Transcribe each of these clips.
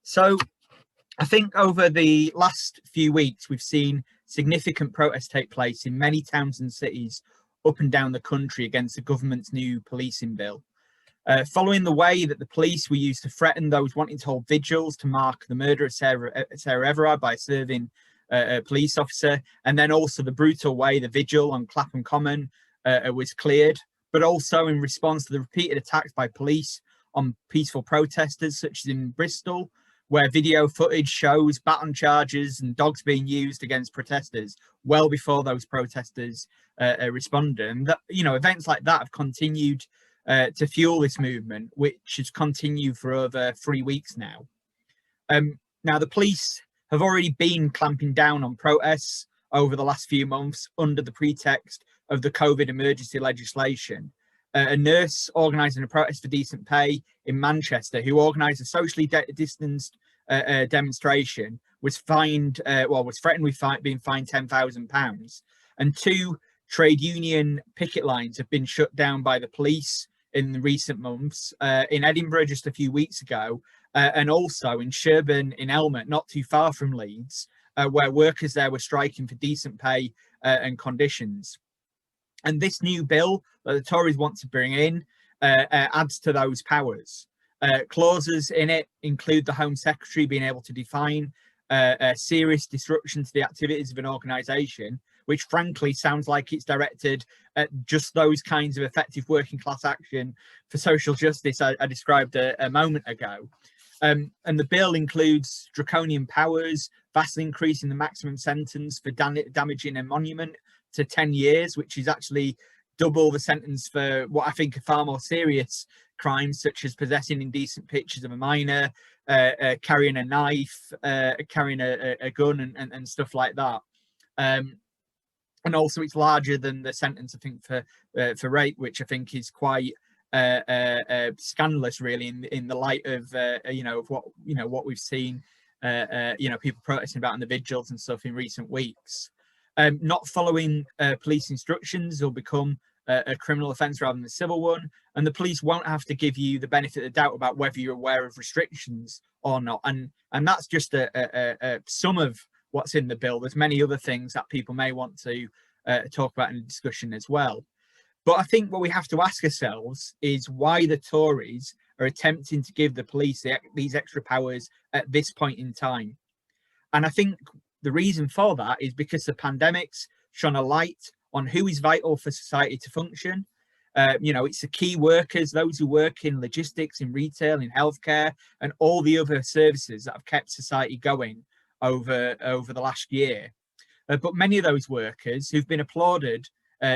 So I think over the last few weeks, we've seen significant protests take place in many towns and cities up and down the country against the government's new policing bill. Following the way that the police were used to threaten those wanting to hold vigils to mark the murder of Sarah Everard by serving a police officer, and then also the brutal way the vigil on Clapham Common was cleared, but also in response to the repeated attacks by police on peaceful protesters, such as in Bristol, where video footage shows baton charges and dogs being used against protesters well before those protesters responded. And that, events like that have continued to fuel this movement, which has continued for over 3 weeks now. Now, the police have already been clamping down on protests over the last few months under the pretext of the COVID emergency legislation. A nurse organising a protest for decent pay in Manchester, who organised a socially distanced demonstration, was threatened with being fined £10,000. And 2 trade union picket lines have been shut down by the police in the recent months, in Edinburgh just a few weeks ago, and also in Sherburn in Elmet, not too far from Leeds, where workers there were striking for decent pay and conditions. And this new bill that the Tories want to bring in adds to those powers. Clauses in it include the Home Secretary being able to define a serious disruption to the activities of an organisation, which frankly sounds like it's directed at just those kinds of effective working class action for social justice I described a moment ago. And the bill includes draconian powers, vastly increasing the maximum sentence for damaging a monument to 10 years, which is actually double the sentence for what I think are far more serious crimes, such as possessing indecent pictures of a minor, carrying a knife, carrying a gun, and stuff like that. And also it's larger than the sentence, I think, for rape, which I think is quite scandalous, really, in the light of of what we've seen, people protesting about in the vigils and stuff in recent weeks. Not following police instructions will become a criminal offence rather than a civil one, and the police won't have to give you the benefit of the doubt about whether you're aware of restrictions or not. And that's just some of what's in the bill. There's many other things that people may want to talk about in the discussion as well. But I think what we have to ask ourselves is why the Tories are attempting to give the police these extra powers at this point in time. And I think the reason for that is because the pandemic's shone a light on who is vital for society to function. It's the key workers, those who work in logistics, in retail, in healthcare, and all the other services that have kept society going over the last year. But many of those workers who've been applauded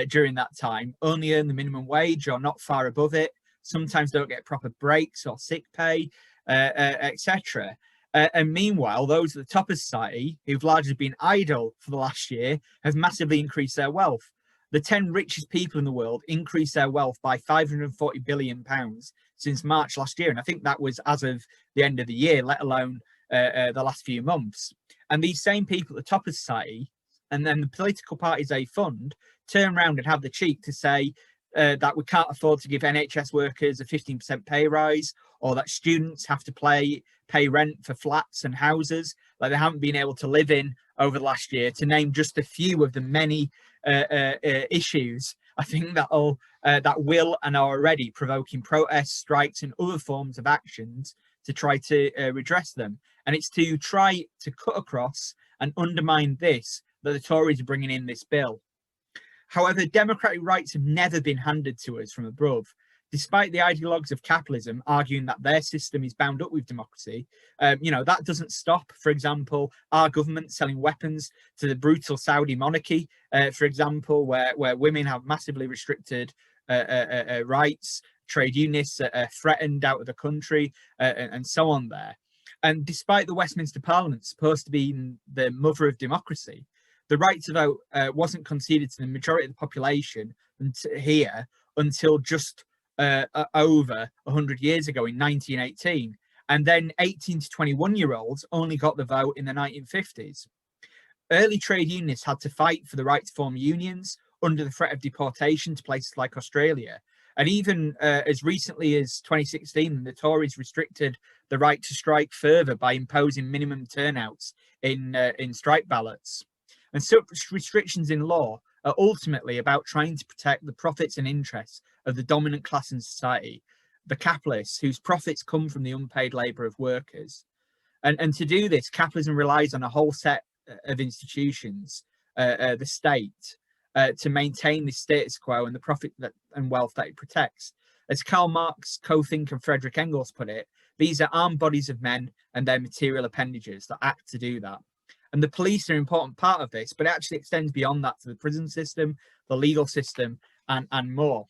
during that time only earn the minimum wage or not far above it, sometimes don't get proper breaks or sick pay, etc. And meanwhile, those at the top of society, who've largely been idle for the last year, have massively increased their wealth. The 10 richest people in the world increased their wealth by £540 billion since March last year. And I think that was as of the end of the year, let alone the last few months. And these same people at the top of society, and then the political parties they fund, turn around and have the cheek to say that we can't afford to give NHS workers a 15% pay rise, or that students have to pay rent for flats and houses like they haven't been able to live in over the last year, to name just a few of the many issues I think that will and are already provoking protests, strikes, and other forms of actions to try to redress them. And it's to try to cut across and undermine this that the Tories are bringing in this bill. However, democratic rights have never been handed to us from above. Despite the ideologues of capitalism arguing that their system is bound up with democracy, that doesn't stop, for example, our government selling weapons to the brutal Saudi monarchy, for example, where women have massively restricted rights, trade unionists are threatened out of the country, and so on there. And despite the Westminster Parliament supposed to be the mother of democracy, the right to vote wasn't conceded to the majority of the population here until just over 100 years ago in 1918. And then 18 to 21-year-olds only got the vote in the 1950s. Early trade unionists had to fight for the right to form unions under the threat of deportation to places like Australia. And even as recently as 2016, the Tories restricted the right to strike further by imposing minimum turnouts in strike ballots. And such restrictions in law are ultimately about trying to protect the profits and interests of the dominant class in society, the capitalists, whose profits come from the unpaid labour of workers. And to do this, capitalism relies on a whole set of institutions, the state, to maintain the status quo and the profit and wealth that it protects. As Karl Marx, co-thinker Friedrich Engels put it, these are armed bodies of men and their material appendages that act to do that. And the police are an important part of this, but it actually extends beyond that to the prison system, the legal system, and more.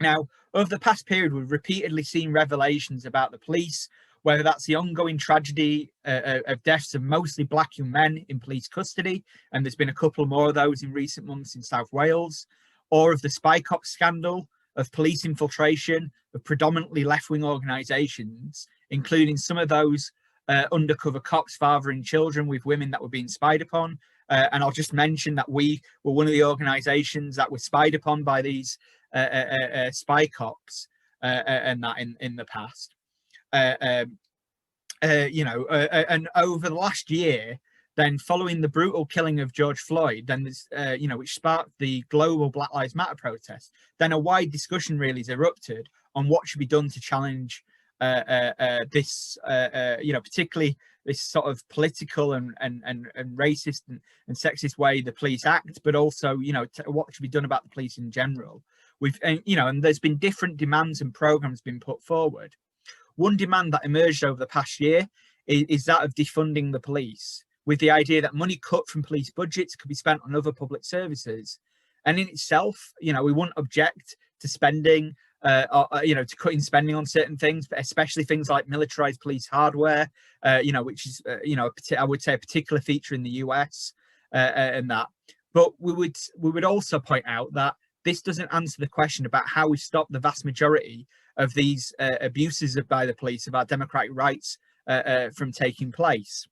Now, over the past period, we've repeatedly seen revelations about the police, whether that's the ongoing tragedy of deaths of mostly black young men in police custody, and there's been a couple more of those in recent months in South Wales, or of the spy cop scandal, of police infiltration of predominantly left-wing organisations, including some of those undercover cops fathering children with women that were being spied upon. And I'll just mention that we were one of the organisations that were spied upon by these spy cops and that in the past. And over the last year, then following the brutal killing of George Floyd, then there's, which sparked the global Black Lives Matter protest, then a wide discussion really has erupted on what should be done to challenge this, particularly this sort of political and racist and sexist way the police act, but also, what should be done about the police in general. And there's been different demands and programs being put forward. One demand that emerged over the past year is that of defunding the police, with the idea that money cut from police budgets could be spent on other public services. And in itself, we wouldn't object to spending, to cutting spending on certain things, but especially things like militarized police hardware, which is, I would say a particular feature in the US and that. But we would also point out that this doesn't answer the question about how we stop the vast majority of these abuses by the police of our democratic rights from taking place.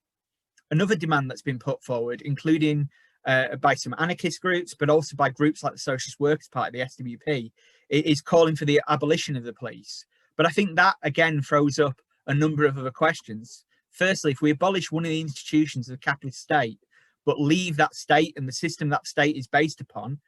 Another demand that's been put forward, including by some anarchist groups, but also by groups like the Socialist Workers Party, the SWP, is calling for the abolition of the police. But I think that, again, throws up a number of other questions. Firstly, if we abolish one of the institutions of the capitalist state, but leave that state and the system that state is based upon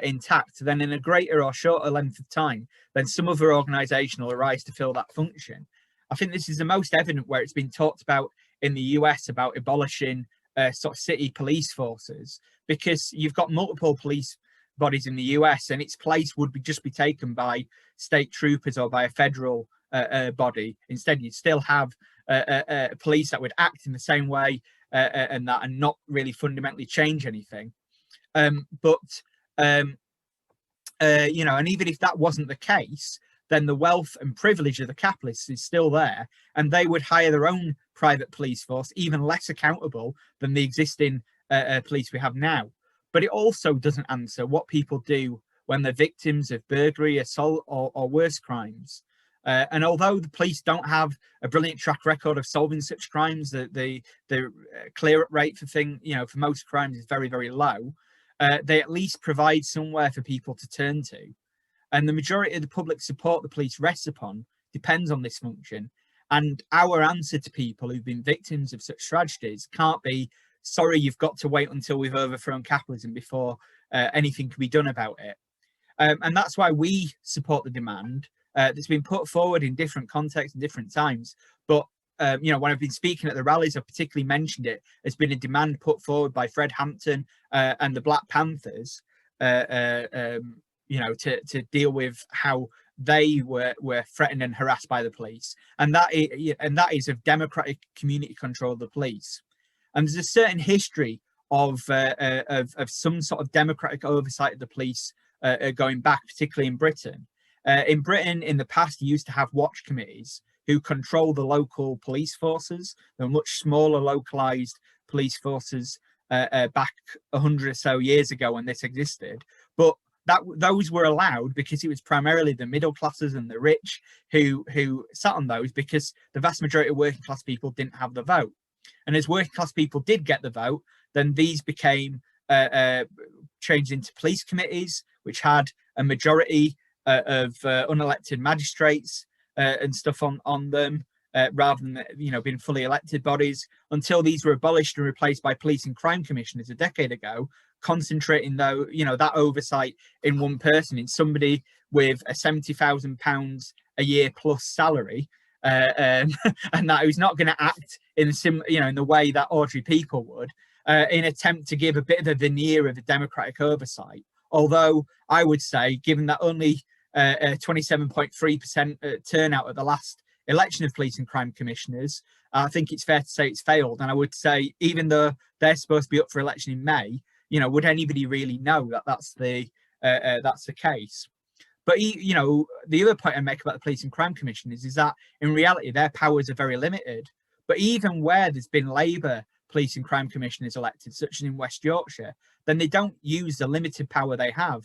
intact, then in a greater or shorter length of time, then some other organisation will arise to fill that function. I think this is the most evident where it's been talked about in the US about abolishing sort of city police forces, because you've got multiple police bodies in the US and its place would just be taken by state troopers or by a federal body. Instead, you'd still have police that would act in the same way and not really fundamentally change anything. And even if that wasn't the case, then the wealth and privilege of the capitalists is still there, and they would hire their own private police force, even less accountable than the existing police we have now. But it also doesn't answer what people do when they're victims of burglary, assault, or worse crimes. And although the police don't have a brilliant track record of solving such crimes, the clear-up rate for most crimes is very, very low. They at least provide somewhere for people to turn to. And the majority of the public support the police rests upon depends on this function. And our answer to people who've been victims of such tragedies can't be, sorry, you've got to wait until we've overthrown capitalism before anything can be done about it. And that's why we support the demand that's been put forward in different contexts and different times. But when I've been speaking at the rallies, I've particularly mentioned it. It's been a demand put forward by Fred Hampton and the Black Panthers, to deal with how they were threatened and harassed by the police, and that is of democratic community control of the police. And there's a certain history of some sort of democratic oversight of the police going back, particularly in Britain. In Britain, in the past, you used to have watch committees who control the local police forces. They're much smaller, localized police forces back 100 or so years ago when this existed. But those were allowed because it was primarily the middle classes and the rich who sat on those, because the vast majority of working class people didn't have the vote. And as working class people did get the vote, then these became changed into police committees, which had a majority unelected magistrates and stuff on them, rather than being fully elected bodies, until these were abolished and replaced by police and crime commissioners a decade ago, concentrating that oversight in one person, in somebody with a £70,000 a year plus salary, and that who's not going to act in the way that ordinary people would, in attempt to give a bit of a veneer of a democratic oversight. Although I would say, given that only 27.3% turnout at the last election of police and crime commissioners, I think it's fair to say it's failed. And I would say, even though they're supposed to be up for election in May, would anybody really know that that's the case? But the other point I make about the police and crime commissioners is that in reality their powers are very limited. But even where there's been Labour police and crime commissioners elected, such as in West Yorkshire, then they don't use the limited power they have.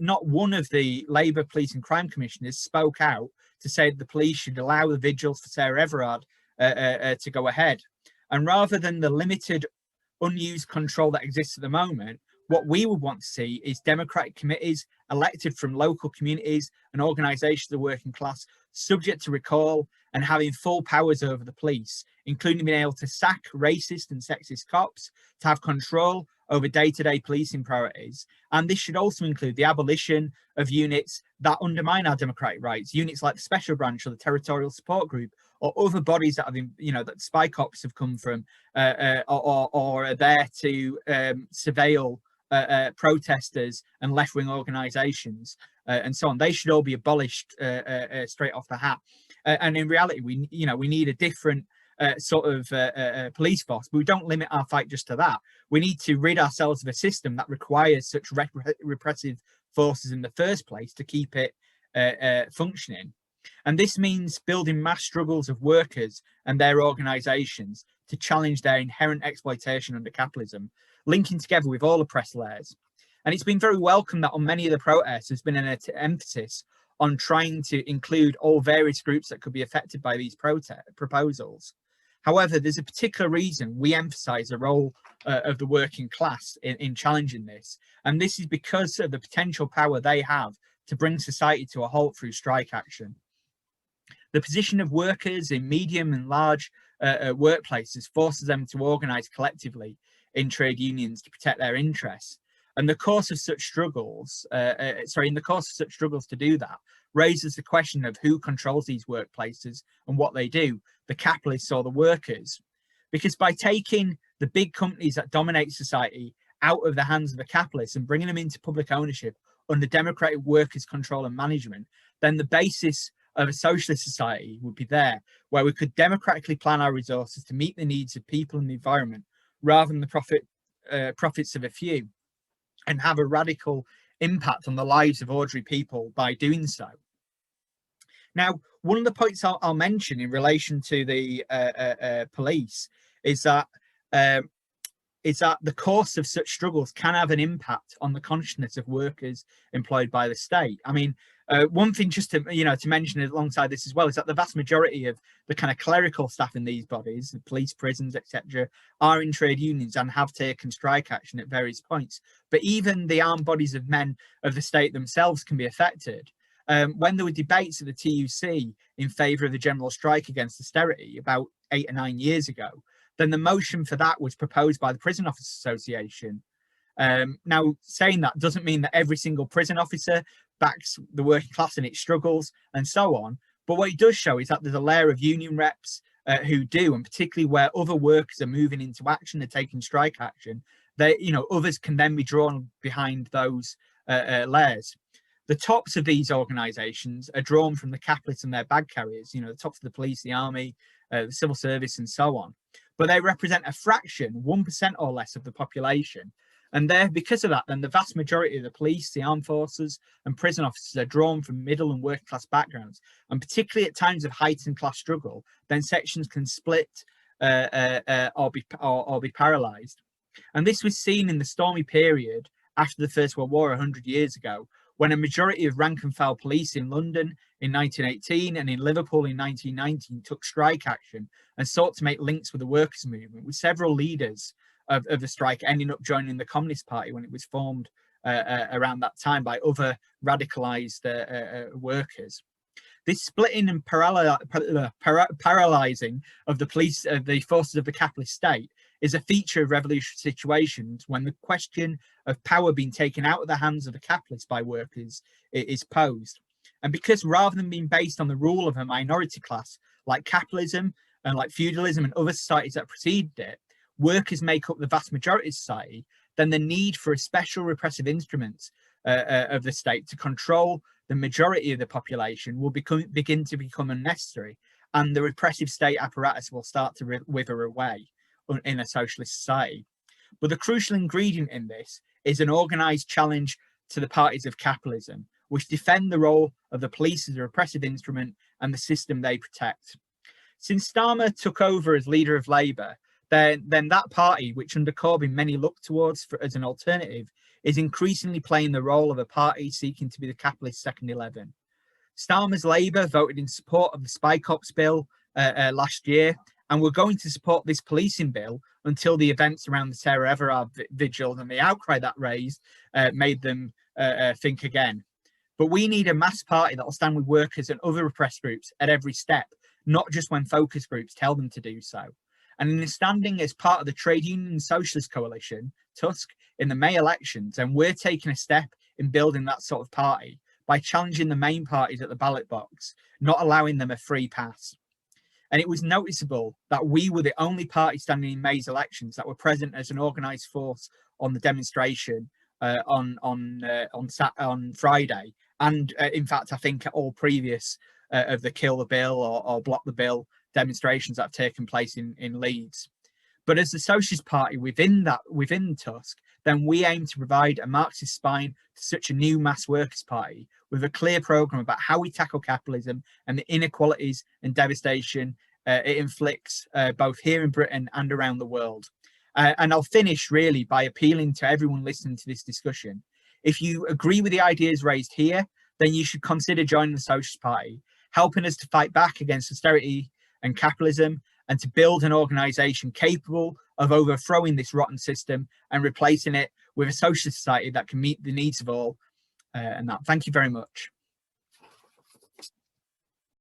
Not one of the Labour police and crime commissioners spoke out to say that the police should allow the vigils for Sarah Everard to go ahead. And rather than the limited, unused control that exists at the moment, what we would want to see is democratic committees elected from local communities and organisations of the working class, subject to recall and having full powers over the police, including being able to sack racist and sexist cops, to have control over day-to-day policing priorities. And this should also include the abolition of units that undermine our democratic rights, units like the Special Branch or the Territorial Support Group, or other bodies that have been, that spy cops have come from, or are there to surveil protesters and left-wing organisations, and so on. They should all be abolished straight off the hat. And in reality, we need a different sort of police force, but we don't limit our fight just to that. We need to rid ourselves of a system that requires such repressive forces in the first place to keep it functioning. And this means building mass struggles of workers and their organisations to challenge their inherent exploitation under capitalism, linking together with all oppressed layers. And it's been very welcome that on many of the protests there's been an emphasis on trying to include all various groups that could be affected by these proposals. However, there's a particular reason we emphasise the role of the working class in challenging this. And this is because of the potential power they have to bring society to a halt through strike action. The position of workers in medium and large workplaces forces them to organise collectively in trade unions to protect their interests. And the course of such struggles, to do that, raises the question of who controls these workplaces and what they do, the capitalists or the workers. Because by taking the big companies that dominate society out of the hands of the capitalists and bringing them into public ownership under democratic workers' control and management, then the basis of a socialist society would be there, where we could democratically plan our resources to meet the needs of people and the environment, rather than the profits of a few, and have a radical impact on the lives of ordinary people by doing so. Now, one of the points I'll mention in relation to the police is that the course of such struggles can have an impact on the consciousness of workers employed by the state. I mean, one thing just to mention alongside this as well is that the vast majority of the kind of clerical staff in these bodies, the police, prisons, etc., are in trade unions and have taken strike action at various points. But even the armed bodies of men of the state themselves can be affected. When there were debates at the TUC in favour of the general strike against austerity about 8 or 9 years ago, then the motion for that was proposed by the Prison Officers Association. Now, saying that doesn't mean that every single prison officer backs the working class in its struggles and so on. But what it does show is that there's a layer of union reps who do, and particularly where other workers are moving into action, they're taking strike action, others can then be drawn behind those layers. The tops of these organisations are drawn from the capitalists and their bag carriers, the tops of the police, the army, the civil service and so on. But they represent a fraction, 1% or less of the population. And because of that, then the vast majority of the police, the armed forces and prison officers are drawn from middle and working class backgrounds. And particularly at times of heightened class struggle, then sections can split or be paralysed. And this was seen in the stormy period after the First World War 100 years ago, when a majority of rank and file police in London in 1918 and in Liverpool in 1919 took strike action and sought to make links with the workers' movement, with several leaders of the strike ending up joining the Communist Party when it was formed around that time by other radicalized workers. This splitting and paralyzing of the police, the forces of the capitalist state, is a feature of revolutionary situations when the question of power being taken out of the hands of the capitalists by workers is posed. And because rather than being based on the rule of a minority class, like capitalism and like feudalism and other societies that preceded it, workers make up the vast majority of society, then the need for a special repressive instruments of the state to control the majority of the population will begin to become unnecessary, and the repressive state apparatus will start to wither away in a socialist society. But the crucial ingredient in this is an organised challenge to the parties of capitalism, which defend the role of the police as a repressive instrument and the system they protect. Since Starmer took over as leader of Labour, then that party, which under Corbyn many look towards as an alternative, is increasingly playing the role of a party seeking to be the capitalist second 11. Starmer's Labour voted in support of the Spy Cops bill last year, and we're going to support this policing bill until the events around the Sarah Everard vigil and the outcry that raised made them think again. But we need a mass party that will stand with workers and other repressed groups at every step, not just when focus groups tell them to do so. And in standing as part of the Trade Union Socialist Coalition, Tusk, in the May elections, and we're taking a step in building that sort of party by challenging the main parties at the ballot box, not allowing them a free pass. And it was noticeable that we were the only party standing in May's elections that were present as an organised force on the demonstration on Friday. And in fact, I think all previous of the Kill the Bill or Block the Bill demonstrations that have taken place in Leeds. But as the Socialist Party within Tusk, then we aim to provide a Marxist spine to such a new mass workers' party with a clear programme about how we tackle capitalism and the inequalities and devastation it inflicts both here in Britain and around the world. And I'll finish really by appealing to everyone listening to this discussion. If you agree with the ideas raised here, then you should consider joining the Socialist Party, helping us to fight back against austerity and capitalism, and to build an organisation capable of overthrowing this rotten system and replacing it with a socialist society that can meet the needs of all. And that. Thank you very much.